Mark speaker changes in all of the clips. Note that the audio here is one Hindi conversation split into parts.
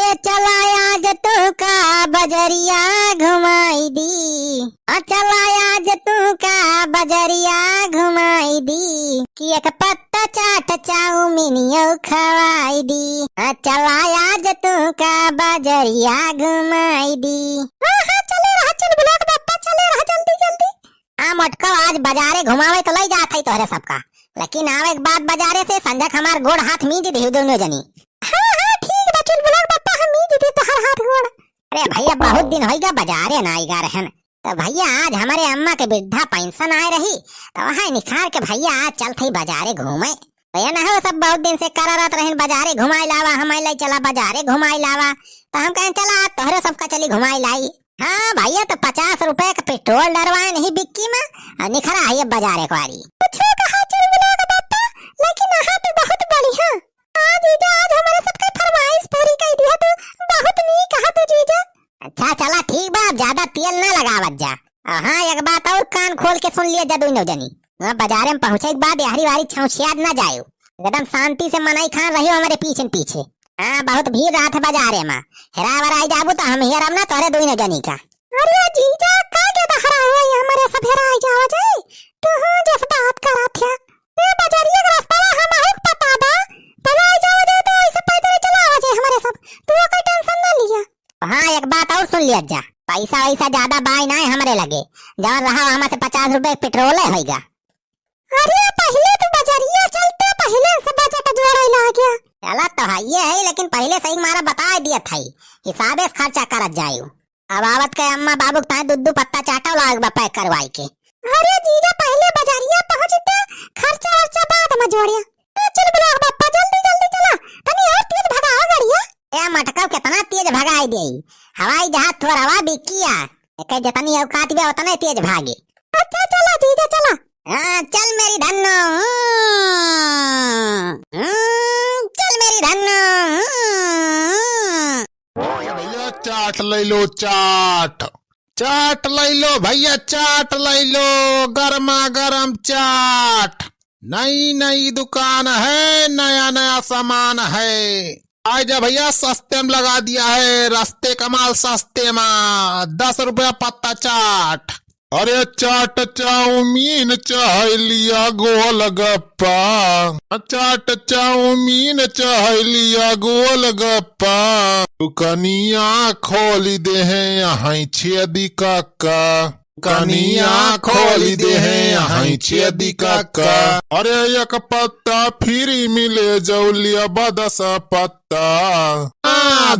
Speaker 1: चला आज तू का बजरिया घुमाई दी, चला आज तू का बजरिया घुमाई दी, कि एक पत्ता चाट चाउमीनियो खवाई दी। चला आज तू का बजरिया घुमाई दी। हाँ चले रहा, चल बुलाक बाप्पा चले रहा, जल्दी जल्दी। मटका आज बाजारे घुमावे तो लई जात है तोहरे सबका, लेकिन आवे एक बात बाजारे से संजक हमार गोड़ हाथ मीज दी दोनों जनी। हाँ ठीक बा, चल बुलाक बाप्पा हम मीज दी तोहर हाथ गोड़। अरे भैया बहुत दिन होइगा बाजारे ना आईगा रहन, तो भैया आज हमारे अम्मा के वृद्धा पेंशन आए रही, तो वहाँ निखार के भैया आज चल थी बाजारे घूमे। भैया ना हो सब बहुत दिन से करत रहन बाजारे घुमाई लावा, हमारे लाई चला बाजारे घुमाई लावा, तो हम कहें चला तोहरे सबका चली घुमाई लाई। हाँ भैया तो 50 रुपए का पेट्रोल डरवाए नहीं बिक्की में, निखरा है बाजारे कुआरी। लेकिन यहाँ तो बहुत बढ़िया आज जीजा, आज हमारे सबका फरमाइश पूरी कर दिया तू, बहुत नहीं कहा तू जीजा। अच्छा चला ठीक बा, ज्यादा तेल ना लगावत जा। हाँ एक बात और कान खोल के सुन लिया जा दोनों जनी, बाजारे में पहुंचे के बाद यारी वारी छौछियाद ना जायो, एकदम शांति से मनाई खान रही हमारे पीछे पीछे। हाँ बहुत भीड़ रात है बाजारे में, हेरावर आई जाबू तो हम हेरम ना तोरे दोनों जनी का। अरे जीजा का के बहरा हुआ हमारे सब हेरा आई जावा जाए, तू जस बात करत है ए बाजारिया का रास्ता हम है पता बा, चला आई जावा जाए तो ऐसे पैदल चला आवा जाए हमारे सब, तू कोई टेंशन ना लिया। हाँ एक बात और सुन लिया जा, पैसा वैसा ज्यादा बाई ना हमारे लगे, जब रहा हमारे 50 रुपए पेट्रोल होगा। अरे पहले तो बाजारिया चलते पहले से बजट जोड़े ला गया। चला तो है ये है, लेकिन पहले सही मारा बता दिया था हिसाबे से खर्चा करत जायू। अब आवत के अम्मा बाबू ताए दूध पत्ता चाटा लाग बा पैक करवाई के। अरे जीजा पहले बाजारिया पहुंचते खर्चा वर्चा बाद में जोड़िया। चल बुला बाप्पा जल्दी जल्दी चला, तनी और तेज भगाओ गाड़िया। ए मटका कितना तेज भगाई देई, हवाई जहाज थोड़ा बिकिया एक जतनी औकात बे उतने तेज भागे। अच्छा चला जीजा चला। चल मेरी धन्नो, चल मेरी धन्नो।
Speaker 2: भैया चाट ले लो, चाट चाट ले लो भैया, चाट ले लो, गर्मा गर्म चाट। नई नई दुकान है, नया नया सामान है, आजा भैया सस्ते में लगा दिया है, रास्ते का माल सस्ते में, 10 रुपया पत्ता चाट। अरे चाट चाउमीन चाह लिया गोलगप्पा, चाट चाउमीन चाह लिया गोलगप्पा, दुकनिया खोली दे हैं यहाँ छेदी काका, कनिया खोली दे हैं यहाँ छेदी काका। अरे एक पत्ता फ्री मिले जौलिया 10 पत्ता,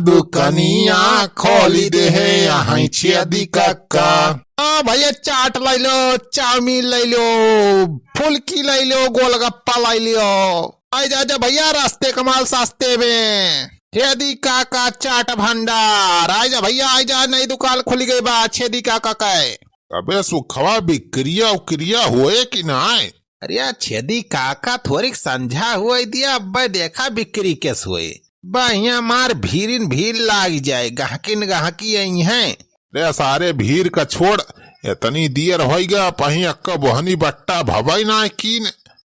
Speaker 2: दुकनिया खोली दे हैं यहाँ छेदी काका। भैया चाट ले लो, चाउमीन ले लो, फुल्की ले लो, गोलगप्पा ले लो, आजा जा भैया रास्ते कमाल सस्ते में, छेदी काका चाट भंडार। आजा भैया आजा, नई दुकान खुल गई बा छेदी काका का। अबे सुखवा बिक्रिया उक्रिया हुए कि ना?
Speaker 3: अरे छेदी काका थोड़ी संझा हुए दिया, अब देखा बिक्री कैस हुए, बढ़िया मार भीड़ भीड़ लाग जाए, गहकिन गहकी यही है।
Speaker 2: रे सारे भीड़ का छोड़, इतनी देर होइगा पही अक्का बहनी बट्टा भवाई ना कीन।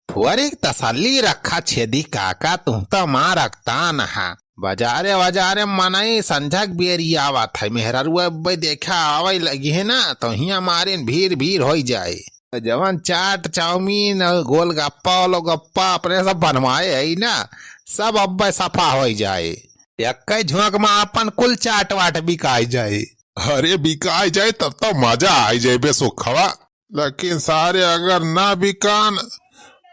Speaker 3: थोड़ी तसल्ली रखा छेदी काका, तुम तो मां रखता नहा, बाजारे बाजारे मनाई संझक बेरी आवत है, मेहरुआ देखा आवे लगी है ना, तो हिया मारे भीड़ भीड़ हो जाए। जवन चाट चाउमीन गोलगप्पा लोगप्पा अपने सब बनवाए है ना, सब अब सफा हो जाए, एक झोंक में अपन कुल चाट वाट बिकाई जाए।
Speaker 2: अरे बिकाई जाए तब तो मजा आई जाए बे सुखवा, लेकिन सारे अगर ना बिकान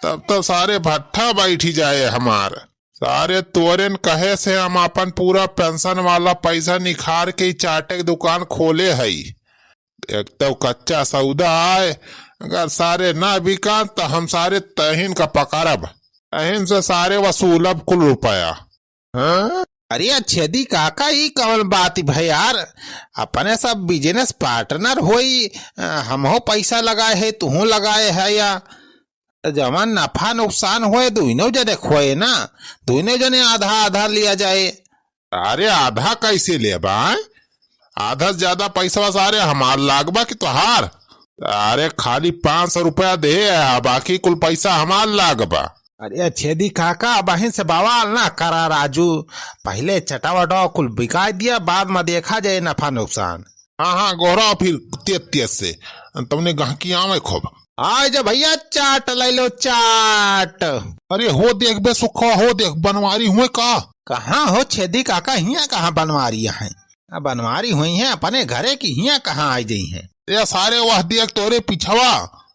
Speaker 2: तब तो सारे भट्ठा बैठी जाए हमार। सारे तोरेन कहे से हम अपन पूरा पेंशन वाला पैसा निखार के चाटे की दुकान खोले है, एक तो कच्चा सौदा आए, अगर सारे ना बिकान तो हम सारे तहिन का पकड़ब, तहिन से सारे वसूलब कुल रुपया। हाँ?
Speaker 3: अरे छेदी काका ही कौन बात भाई यार, अपने सब बिजनेस पार्टनर होई, हम हो पैसा लगाए है तू लगाए है, या जमान नफा नुकसान हुए दोनों जने खोए ना, दोनों जने आधा आधा लिया जाए।
Speaker 2: अरे आधा कैसे ले बा, आधा ज्यादा पैसा सारे हमार लागबा की तोहार। अरे खाली 500 रुपया दे, बाकी कुल पैसा हमार लागबा।
Speaker 3: अरे छेदी काका बहन से बवाल ना करा राजू, पहले चटा वटा कुल बिका दिया, बाद में देखा जाए नफा नुकसान।
Speaker 2: हाँ हाँ गोरा फिर तेज तेज से तुमने गहकी आवे खूब।
Speaker 3: आज भैया चाट ले लो चाट।
Speaker 2: अरे हो देख बे सुखा, हो देख बनवारी हुए का।
Speaker 3: कहाँ हो छेदी काका, हिया कहाँ बनवारी है? बनवारी हुई है अपने घरे की, हिया कहाँ आई गई है?
Speaker 2: ये सारे वह देख तोरे पिछवा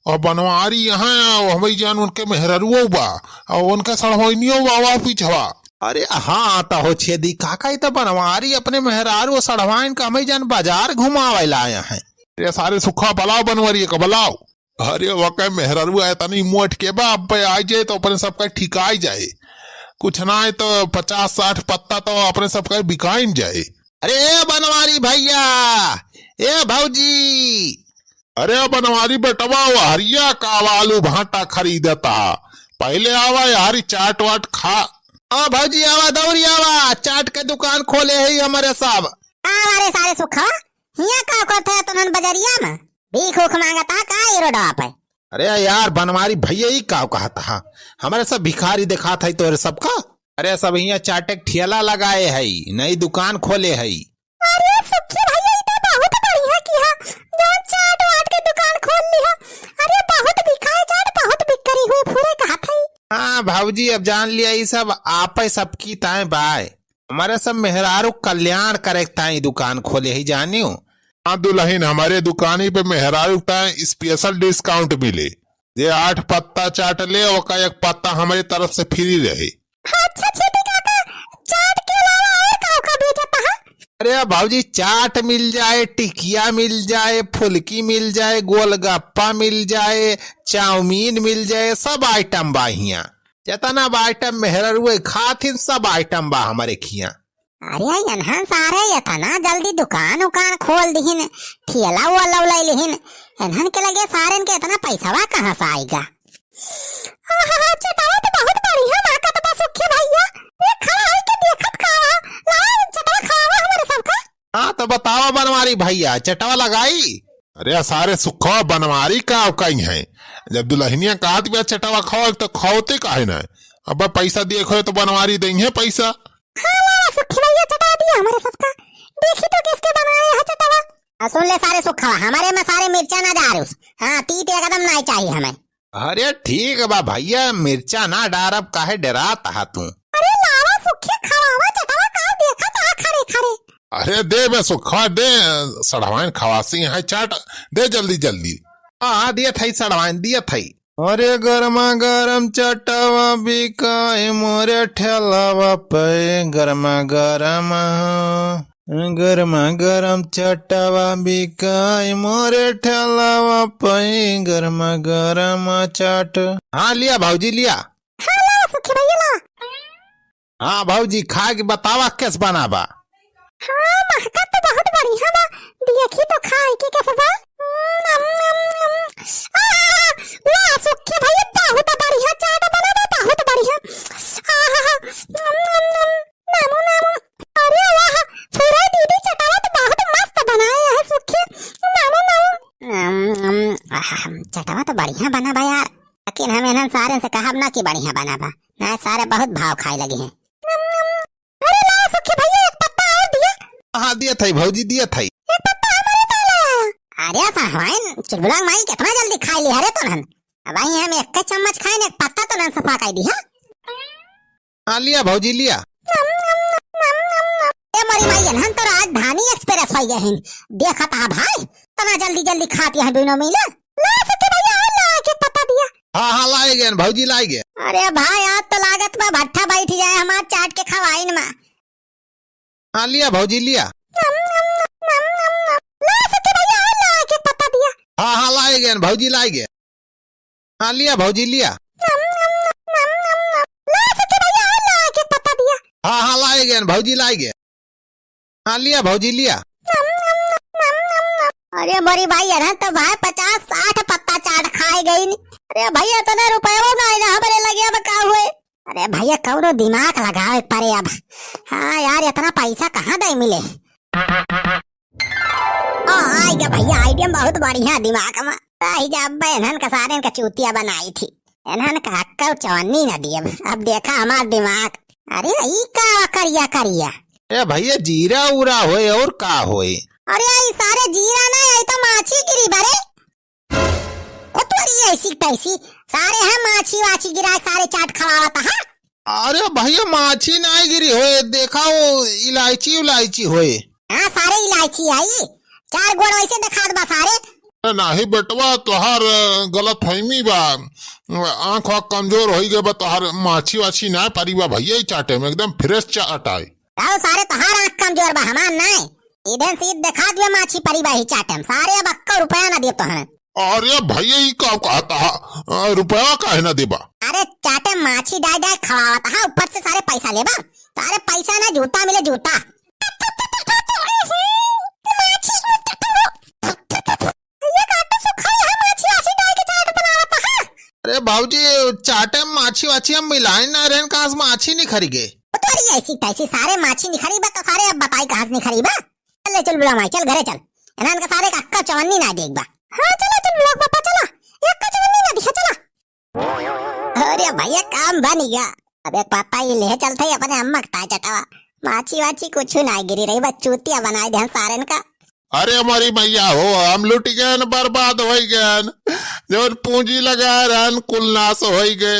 Speaker 2: और बनवारी यहाँ हमें जान उनके मेहररुओ बा और उनके सड़होइनियो बाबा पिछवा।
Speaker 3: अरे हाँ तो हो छेदी काका, तो बनवारी अपने मेहरारू सड़वाइन का हमें जान बाजार घुमावे लाया है।
Speaker 2: ये सारे सुखा बलाओ बनवारी का बलाओ। अरे वह मेहररू है तनी मोट के बा, अब आ जाए तो अपने सबका ठिकाई जाए, कुछ ना है तो 50-60 पत्ता तो अपने सबका बिकाइन जाए।
Speaker 3: अरे बनवारी भैया, ए भौजी।
Speaker 2: अरे बनवारी बेटवा हरिया का आलू भाटा खरीदता, पहले आवा यारी चाट वाट खा।
Speaker 3: भौजी आवा, दौड़ी आवा, चाट के दुकान खोले है हमारे साहब।
Speaker 1: हमारे सारे सुखा हिया का करते है तुमन बजरिया में भीख उख मांगता का ये रोडवा पे।
Speaker 3: अरे यार बनवारी भैया ही का कहता, हमारे सब भिखारी दिखा था तो सबका। अरे सब यहाँ चाटे ठेला लगाए है, नई दुकान खोले है।
Speaker 1: अरे सुखी भैया ये तो बहुत बढ़िया किया, जो चाट वाट के दुकान खोल लिया। अरे बहुत बिकाए चाट, बहुत बिक्री हुई पूरे कहा था।
Speaker 3: हाँ भाऊजी अब जान लिया, ये सब आप सबकी ताए बाय, हमारे सब मेहरारू कल्याण करे ताई दुकान खोले ही जानियो।
Speaker 2: हाँ दुल्हन, हमारे दुकानी पे मेहरारू स्पेशल डिस्काउंट मिले, ये 8 पत्ता चाट ले और 1 पत्ता हमारी तरफ से फ्री रहे।
Speaker 1: अच्छा छेदी काका, चाट के अलावा और का बेचता है?
Speaker 3: अरे भाऊजी चाट मिल जाए, टिकिया मिल जाए, फुल्की मिल जाए, गोलगप्पा मिल जाए, चाउमीन मिल जाए, सब आइटम बा हिया। जितना आइटम मेहरारू खातिन सब आइटम बा हमारे खिया।
Speaker 1: अरे यनहन सारे यतना जल्दी दुकान उकान खोल दिहिन, ठेला वाला लै लिहिन, यनहन के लगे सारे के इतना पैसावा कहाँ से आएगा? चटावा तो बहुत बढ़िया नाका तो बस सुखी भैया, ये खड़ा है के देखत खावा, ला चटावा खावा हमारे सबका।
Speaker 3: हाँ तो बताओ बनवारी भैया, चटवा लगाई?
Speaker 2: अरे सारे सुखा बनवारी का कहीं है, जब दुल्हनिया कहत भी चटावा खाओ तो खाओते काहे ना, अब पैसा देखो तो बनवारी देंगे पैसा।
Speaker 1: हाँ सुखी भैया चटा दिया हमारे सबका, देखी तो किसके बनाया है चटावा। सुन ले सारे सुखा, हमारे में सारे मिर्चा ना डाल, हाँ तीत एकदम नहीं चाहिए हमें।
Speaker 3: अरे ठीक बा भैया, मिर्चा ना डारब काहे डराता है तू?
Speaker 1: अरे लावा सुखी खवावा चटावा का देखा ता खड़े खड़े।
Speaker 2: अरे दे बे सुखा दे, सड़वाइन खवासी है चाट दे जल्दी जल्दी।
Speaker 3: हाँ दिया थई सड़वाइन दिया थई। अरे गरमा गरम चटवा बिकाए मोरे ठेलावा पे, गरमा गरम गरमा गरम चटवा बिकाए मोरे ठेलावा पे, गरमा गरम चाट। हाँ लिया भाऊजी लिया।
Speaker 1: हाँ ला सुखी भैया ला।
Speaker 3: हाँ भाऊजी खा के बतावा कैसे बनाबा।
Speaker 1: हाँ महका तो बहुत बढ़िया बा, देखी तो खाए के कैसे बा। वाह सुखी भैया बहुत बढ़िया चाट बना बा, बहुत बढ़िया। नामू नामू, अरे वाह पूरा दीदी चटावा तो बहुत मस्त बनाया है सुखी, नामू नामू। चटावा तो बढ़िया बना बा यार, लेकिन हम इन्हन सारे से कहब ना कि बढ़िया बना बा, ना सारे बहुत भाव खाए लगे हैं। अरे ला सुखी भैया एक पत्ता और दिया।
Speaker 3: हाँ दिया थई भाऊजी दिया थई।
Speaker 1: एक पत्ता हमारे ताला। अरे साहबाइन चुलबुलांग माई कितना जल्दी खाई ली हरे तुनन, अब आई हम एक चम्मच खाए ने, एक पत्ता तो नन सफा खाई दी है।
Speaker 3: हाँ लिया भाऊजी लिया।
Speaker 1: ए मरी माई हन तो राजधानी एक्सप्रेस हो गए हैं, देखा था भाई तना जल्दी जल्दी खाती है दोनों मिले। ला सके भैया ला के पत्ता दिया।
Speaker 3: हाँ हाँ लाए गए भाऊजी लाए गए।
Speaker 1: अरे भाई आज तो लागत में भट्ठा बैठ जाए हमार चाट के खवाइन में।
Speaker 3: हाँ लिया भाऊजी लिया।
Speaker 1: ला सके भैया ला के पत्ता दिया।
Speaker 3: हाँ हाँ लाए गए भाऊजी लाए गए। हाँ लिया भाऊजी लिया।
Speaker 1: ला सके भैया ला के पत्ता दिया।
Speaker 3: हाँ हाँ लाए गए भाऊजी लाए गए। हाँ लिया भाऊजी लिया।
Speaker 1: अरे बड़ी भाई है तो भाई 50-60 पत्ता चाट खाए गई नहीं। अरे भैया इतना रुपया वो ना हमारे लगे अब का हुए। अरे भैया कौनो दिमाग लगाओ परे अब। हाँ यार इतना पैसा कहाँ दे मिले। आएगा भैया आइडिया बहुत बढ़िया दिमाग में। जब बहन का सारे का चूतिया बनाई थी। इन्हन का हक्का चवन्नी न दिए। अब देखा हमार दिमाग। अरे ई का करिया करिया।
Speaker 3: ए भैया जीरा उरा होए और का होए?
Speaker 1: अरे आई सारे जीरा ना आई तो माछी गिरी बरे। कुतवरी ऐसी तैसी सारे है माछी वाछी गिरा सारे चाट खवावत है।
Speaker 3: अरे भैया माछी नहीं गिरी होए, देखा वो इलायची उलायची होए।
Speaker 1: हाँ सारे इलायची आई। 4 गोड़ वैसे दिखात बा सारे।
Speaker 2: नाही बेटवा तोहार गलत फहमी बा, आँख वाँख कमजोर हो गए बा, तोहार माछी वाछी ना परी बा भैया ही चाटे में एकदम फ्रेश चाट आए।
Speaker 1: आओ सारे तोहार आँख कमजोर बा हमार नहीं। इधर से दिखा दिया माछी परी बा ही चाटे सारे। अब 1 रुपया ना दे तो है।
Speaker 2: अरे भैया ही का कहता रुपया काहे ना देबा?
Speaker 1: अरे चाटे माछी डाय डाय खवावत है, ऊपर से सारे पैसा लेबा। सारे पैसा ना जूता मिले जूता।
Speaker 3: अरे बाबूजी चाटे में माछी वाछी हम मिलाए ना रहन, कहाँ से माछी नहीं खरी गए?
Speaker 1: तो ऐसी तैसी सारे माछी नहीं खरीबा तो सारे अब बताई कहाँ से नहीं खरीबा। चल चल बुला माई, चल घरे चल। इन्हन का सारे का अक्का चवन्नी ना देखबा। हाँ चला चल बुला पापा चला, अक्का चवन्नी ना दिखा चला। अरे भैया काम बन गया। अब एक पापा ये ले चलते अपने अम्मा का चटावा। माछी वाछी कुछ ना गिरी रही बस चूतिया बनाए ध्यान सारे का।
Speaker 2: अरे हमारी मैया हो, हम लुट गए न, बर्बाद हो गए, जो पूंजी लगा रहन कुल नाश हो गए।